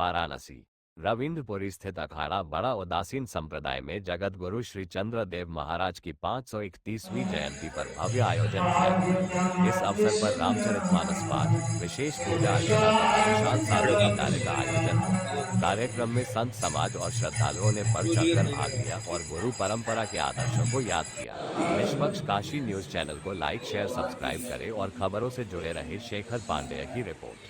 वाराणसी रविंद्रपुरी स्थित अखाड़ा बड़ा उदासीन संप्रदाय में जगत गुरु श्री चंद्रदेव महाराज की 531वीं जयंती पर भव्य आयोजन किया गया। इस अवसर पर रामचरितमानस पाठ, विशेष पूजा अर्चना तथा विशाल साधु भंडारे का आयोजन हुआ। कार्यक्रम में संत समाज और श्रद्धालुओं ने बढ़ चढ़कर भाग लिया और गुरु परंपरा के आदर्शों को याद किया। निष्पक्ष काशी न्यूज चैनल को लाइक, शेयर, सब्सक्राइब करें और खबरों से जुड़े रहे। शेखर पांडेय की रिपोर्ट।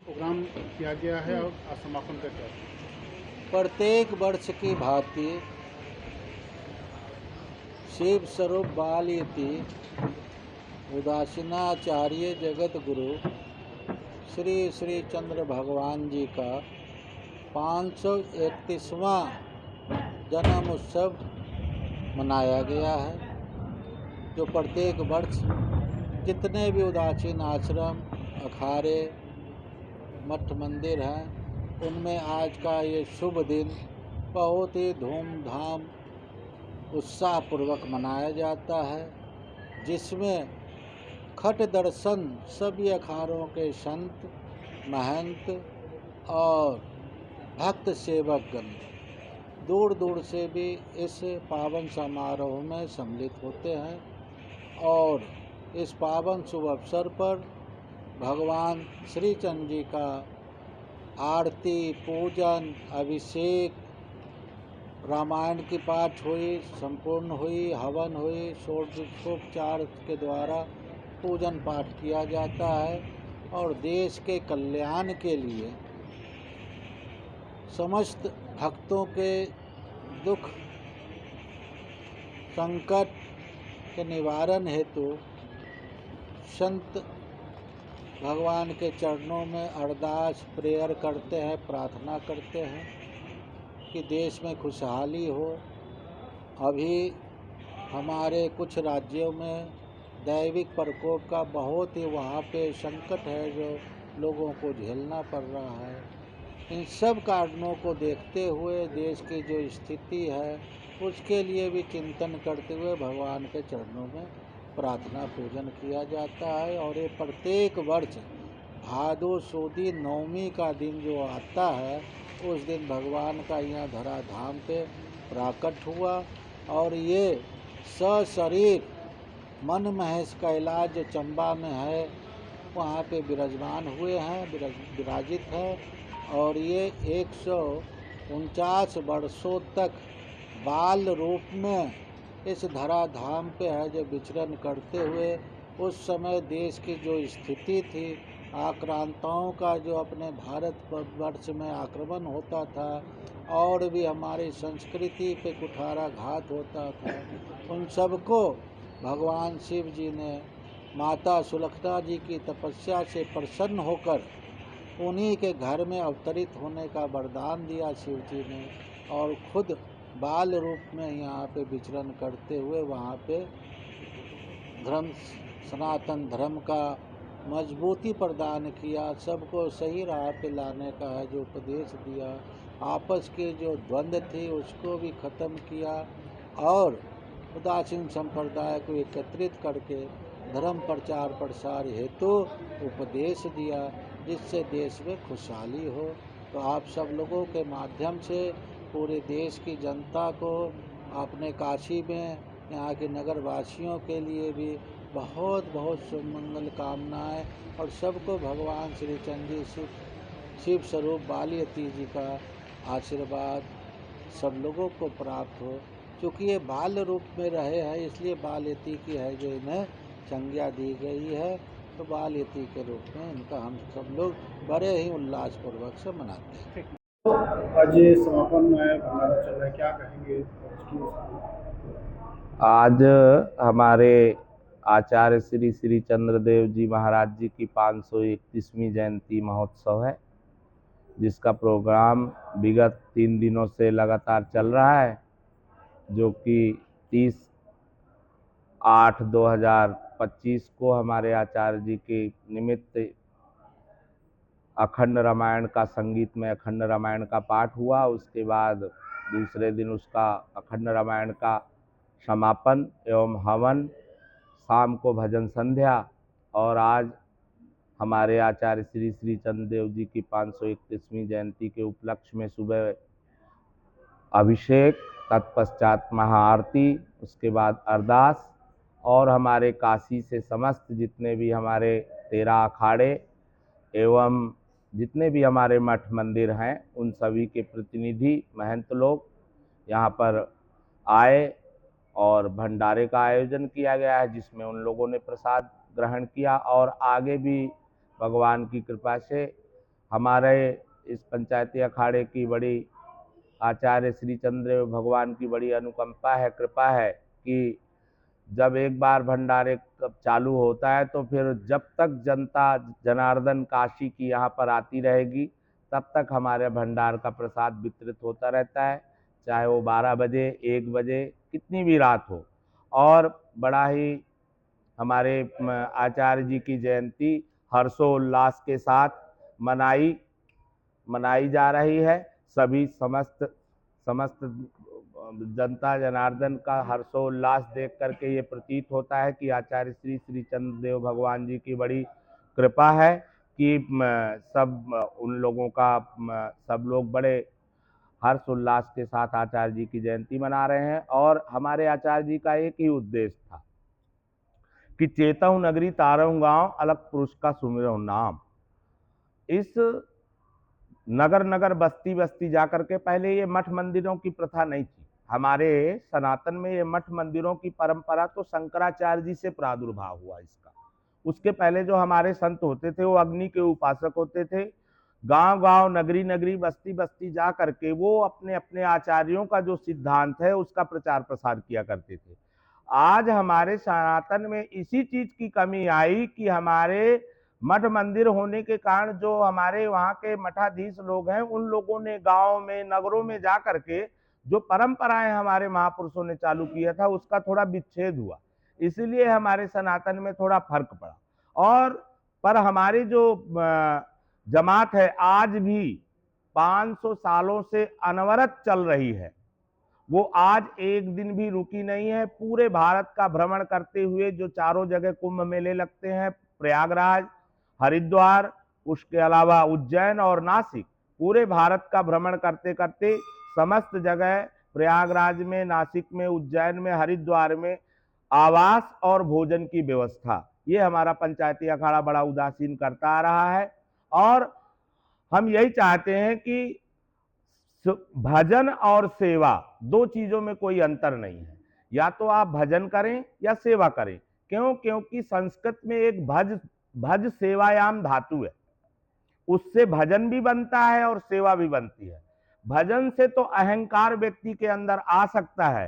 प्रोग्राम किया गया है और आज समापन करते हैं। प्रत्येक वर्ष की भांति शिव स्वरूप बालयति उदासीनाचार्य जगत गुरु श्री श्री चंद्र भगवान जी का 531वां जन्म उत्सव मनाया गया है, जो प्रत्येक वर्ष जितने भी उदासीन आश्रम, अखाड़े, मठ मंदिर हैं, उनमें आज का ये शुभ दिन बहुत ही धूमधाम उत्साहपूर्वक मनाया जाता है, जिसमें खट दर्शन सभी अखाड़ों के संत, महंत और भक्त सेवकगण दूर दूर से भी इस पावन समारोह में सम्मिलित होते हैं और इस पावन शुभ अवसर पर भगवान श्री चंद्र जी का आरती, पूजन, अभिषेक, रामायण की पाठ हुई, संपूर्ण हुई, हवन हुई, षोडशोपचार के द्वारा पूजन पाठ किया जाता है और देश के कल्याण के लिए समस्त भक्तों के दुख संकट के निवारण हेतु संत भगवान के चरणों में अरदास, प्रेयर करते हैं, प्रार्थना करते हैं कि देश में खुशहाली हो। अभी हमारे कुछ राज्यों में दैविक प्रकोप का बहुत ही वहाँ पे संकट है जो लोगों को झेलना पड़ रहा है। इन सब कारणों को देखते हुए देश की जो स्थिति है उसके लिए भी चिंतन करते हुए भगवान के चरणों में प्रार्थना पूजन किया जाता है और ये प्रत्येक वर्ष भादो सुदी नवमी का दिन जो आता है उस दिन भगवान का यहाँ धराधाम पे प्राकट हुआ और ये सशरीर मन महेश कैलाश जो चंबा में है वहाँ पे विराजमान हुए हैं, विराजित है और ये 149 वर्षों तक बाल रूप में इस धराधाम पे है जो विचरण करते हुए। उस समय देश की जो स्थिति थी, आक्रांताओं का जो अपने भारत वर्ष में आक्रमण होता था और भी हमारी संस्कृति पे कुठाराघात होता था, उन सबको भगवान शिव जी ने माता सुलक्षणा जी की तपस्या से प्रसन्न होकर उन्हीं के घर में अवतरित होने का वरदान दिया शिव जी ने और खुद बाल रूप में यहाँ पे विचरण करते हुए वहाँ पे धर्म, सनातन धर्म का मजबूती प्रदान किया, सबको सही राह पे लाने का है जो उपदेश दिया, आपस के जो द्वंद्व थे उसको भी ख़त्म किया और उदासीन संप्रदाय को एकत्रित करके धर्म प्रचार प्रसार हेतु उपदेश दिया, जिससे देश में खुशहाली हो। तो आप सब लोगों के माध्यम से पूरे देश की जनता को, अपने काशी में यहाँ के नगर वासियों के लिए भी बहुत बहुत सुमंगल कामनाएं, और सबको भगवान श्री चंद्र जी शिव स्वरूप बालयती जी का आशीर्वाद सब लोगों को प्राप्त हो। क्योंकि ये बाल रूप में रहे हैं, इसलिए बालयती की है जो इन्हें संज्ञा दी गई है। तो बालयती के रूप में इनका हम सब लोग बड़े ही उल्लासपूर्वक से मनाते हैं। आज ये समापन है, भंडारा चल रहा है, क्या कहेंगे आज हमारे आचार्य श्री श्री चंद्रदेव जी महाराज जी की 531वीं जयंती महोत्सव है, जिसका प्रोग्राम विगत 3 दिनों से लगातार चल रहा है, जो कि 30/8/2025 को हमारे आचार्य जी के निमित्त अखंड रामायण का संगीत में अखंड रामायण का पाठ हुआ। उसके बाद दूसरे दिन उसका अखंड रामायण का समापन एवं हवन, शाम को भजन संध्या, और आज हमारे आचार्य श्री श्री चंद्रदेव जी की 531वीं जयंती के उपलक्ष्य में सुबह अभिषेक, तत्पश्चात महाआरती, उसके बाद अरदास, और हमारे काशी से समस्त जितने भी हमारे 13 अखाड़े एवं जितने भी हमारे मठ मंदिर हैं, उन सभी के प्रतिनिधि महंत लोग यहाँ पर आए और भंडारे का आयोजन किया गया है, जिसमें उन लोगों ने प्रसाद ग्रहण किया। और आगे भी भगवान की कृपा से हमारे इस पंचायती अखाड़े की बड़ी आचार्य श्री चंद्रदेव भगवान की बड़ी अनुकंपा है, कृपा है कि जब एक बार भंडारे चालू होता है तो फिर जब तक जनता जनार्दन काशी की यहाँ पर आती रहेगी, तब तक हमारे भंडार का प्रसाद वितरित होता रहता है, चाहे वो 12 बजे 1 बजे कितनी भी रात हो। और बड़ा ही हमारे आचार्य जी की जयंती हर्षोल्लास के साथ मनाई जा रही है। सभी समस्त जनता जनार्दन का हर्षोल्लास देख करके ये प्रतीत होता है कि आचार्य श्री श्री चंद्रदेव भगवान जी की बड़ी कृपा है कि सब उन लोगों का सब लोग बड़े हर्ष उल्लास के साथ आचार्य जी की जयंती मना रहे हैं। और हमारे आचार्य जी का एक ही उद्देश्य था कि चेतहु नगरी तारहु गांव, अलग पुरुष का सुमिरहु नाम। इस नगर नगर बस्ती बस्ती जाकर के, पहले ये मठ मंदिरों की प्रथा नहीं थी हमारे सनातन में, ये मठ मंदिरों की परंपरा तो शंकराचार्य जी से प्रादुर्भाव हुआ इसका। उसके पहले जो हमारे संत होते थे वो अग्नि के उपासक होते थे, गांव गांव नगरी नगरी बस्ती बस्ती जा करके वो अपने अपने आचार्यों का जो सिद्धांत है उसका प्रचार प्रसार किया करते थे। आज हमारे सनातन में इसी चीज की कमी आई कि हमारे मठ मंदिर होने के कारण जो हमारे वहाँ के मठाधीश लोग हैं, उन लोगों ने गांव में नगरों में जा करके जो परंपराएं हमारे महापुरुषों ने चालू किया था उसका थोड़ा विच्छेद हुआ, इसलिए हमारे सनातन में थोड़ा फर्क पड़ा। और पर हमारी जो जमात है आज भी 500 सालों से अनवरत चल रही है, वो आज एक दिन भी रुकी नहीं है। पूरे भारत का भ्रमण करते हुए जो चारों जगह कुंभ मेले लगते हैं, प्रयागराज, हरिद्वार, उसके अलावा उज्जैन और नासिक, पूरे भारत का भ्रमण करते करते समस्त जगह प्रयागराज में, नासिक में, उज्जैन में, हरिद्वार में आवास और भोजन की व्यवस्था ये हमारा पंचायती अखाड़ा बड़ा उदासीन करता आ रहा है। और हम यही चाहते हैं कि भजन और सेवा दो चीजों में कोई अंतर नहीं है, या तो आप भजन करें या सेवा करें। क्योंकि संस्कृत में एक भज सेवायाम धातु है, उससे भजन भी बनता है और सेवा भी बनती है। भजन से तो अहंकार व्यक्ति के अंदर आ सकता है,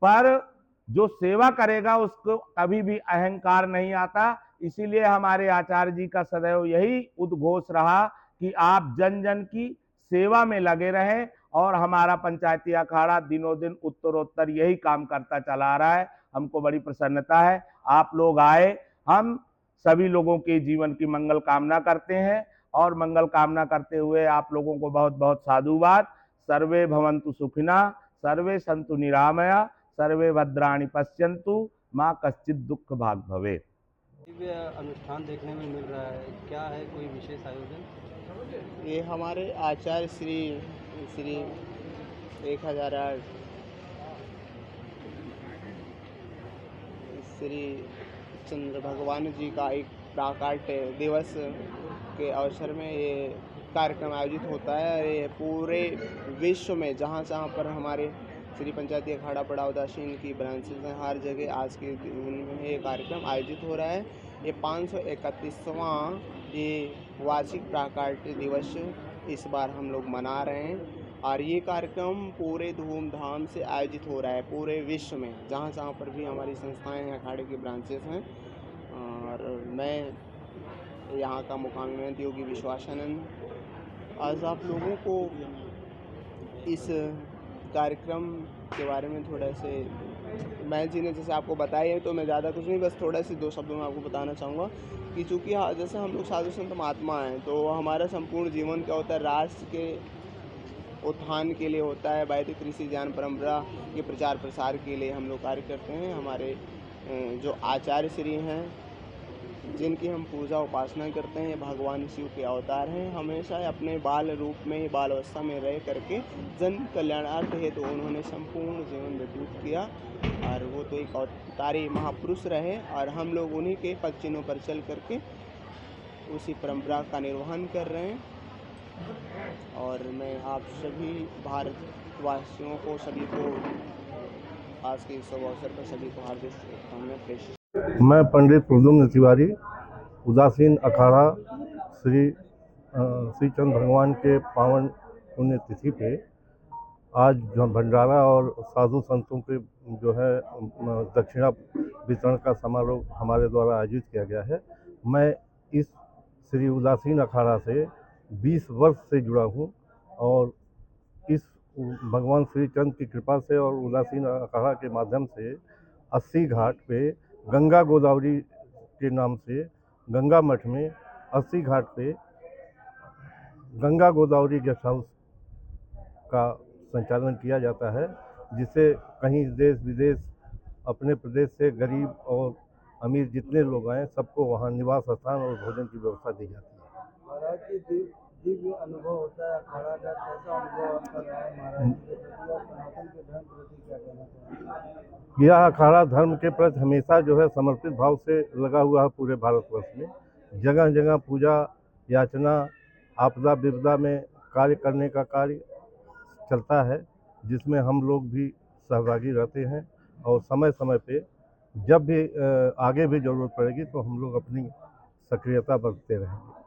पर जो सेवा करेगा उसको कभी भी अहंकार नहीं आता। इसीलिए हमारे आचार्य जी का सदैव यही उद्घोष रहा कि आप जन जन की सेवा में लगे रहें, और हमारा पंचायती अखाड़ा दिनों दिन उत्तरोत्तर यही काम करता चला आ रहा है। हमको बड़ी प्रसन्नता है आप लोग आए, हम सभी लोगों के जीवन की मंगल कामना करते हैं, और मंगल कामना करते हुए आप लोगों को बहुत बहुत साधुवाद। सर्वे भवन्तु सुखिना, सर्वे सन्तु निरामया, सर्वे भद्राणि पश्यन्तु माँ कश्चित दुख भाग भवेत्। दिव्य अनुष्ठान देखने में मिल रहा है, क्या है कोई विशेष आयोजन? ये हमारे आचार्य श्री श्री 1008 श्री चंद्र भगवान जी का एक प्राकट्य दिवस के अवसर में ये कार्यक्रम आयोजित होता है। ये पूरे विश्व में जहाँ जहाँ पर हमारे श्री पंचायती अखाड़ा बड़ा उदासीन की ब्रांचेज हैं, हर जगह आज के दिन में ये कार्यक्रम आयोजित हो रहा है। ये 531वां ये वार्षिक प्राकट्य दिवस इस बार हम लोग मना रहे हैं और ये कार्यक्रम पूरे धूमधाम से आयोजित हो रहा है पूरे विश्व में, जहाँ जहाँ पर भी हमारी संस्थाएं हैं, अखाड़े की ब्रांचेस हैं। और मैं यहाँ का मुकामी महंत योगी विश्वासानंद आज आप लोगों को इस कार्यक्रम के बारे में थोड़ा से महंत जी ने जैसे आपको बताया है, तो मैं ज़्यादा कुछ नहीं, बस थोड़ा से 2 शब्दों में आपको बताना चाहूँगा कि चूँकि जैसे हम लोग साधु संत महात्मा हैं, तो हमारा संपूर्ण जीवन क्या होता है, राष्ट्र के उत्थान के लिए होता है, वैदिक ऋषि ज्ञान परंपरा के प्रचार प्रसार के लिए हम लोग कार्य करते हैं। हमारे जो आचार्य श्री हैं, जिनकी हम पूजा उपासना करते हैं, भगवान शिव के अवतार हैं। हमेशा अपने बाल रूप में, बाल अवस्था में रह करके जन कल्याणार्थ हेतु उन्होंने संपूर्ण जीवन व्यतीत किया और वो तो एक अवतारी महापुरुष रहे और हम लोग उन्हीं के पद चिन्हों पर चल करके उसी परंपरा का निर्वहन कर रहे हैं। और मैं आप सभी भारतवासियों को, सभी को आज के इस अवसर पर सभी को हार्दिक शुभकामनाएं पेश। मैं पंडित प्रद्युम्न तिवारी उदासीन अखाड़ा श्री चंद्र भगवान के पावन पुण्यतिथि पे आज जो भंडारा और साधु संतों के जो है दक्षिणा वितरण का समारोह हमारे द्वारा आयोजित किया गया है। मैं इस श्री उदासीन अखाड़ा से 20 वर्ष से जुड़ा हूँ और इस भगवान श्री चंद्र की कृपा से और उदासीन अखाड़ा के माध्यम से 80 घाट पे गंगा गोदावरी के नाम से गंगा मठ में 80 घाट पे गंगा गोदावरी गेस्ट हाउस का संचालन किया जाता है, जिसे कहीं देश विदेश अपने प्रदेश से गरीब और अमीर जितने लोग आए सबको वहाँ निवास स्थान और भोजन की व्यवस्था दी जाती है। महाराज जी, दिव्य अनुभव होता है अखाड़ा का, कैसा अनुभव कर रहा है महाराज जी के प्रति और सनातन के धर्म प्रति क्या कहना चाहेंगे? यह अखाड़ा धर्म के प्रति हमेशा जो है समर्पित भाव से लगा हुआ है। पूरे भारतवर्ष में जगह जगह पूजा याचना आपदा विपदा में कार्य करने का कार्य चलता है, जिसमें हम लोग भी सहभागी रहते हैं और समय समय पे जब भी आगे भी ज़रूरत पड़ेगी तो हम लोग अपनी सक्रियता बरतते रहेंगे।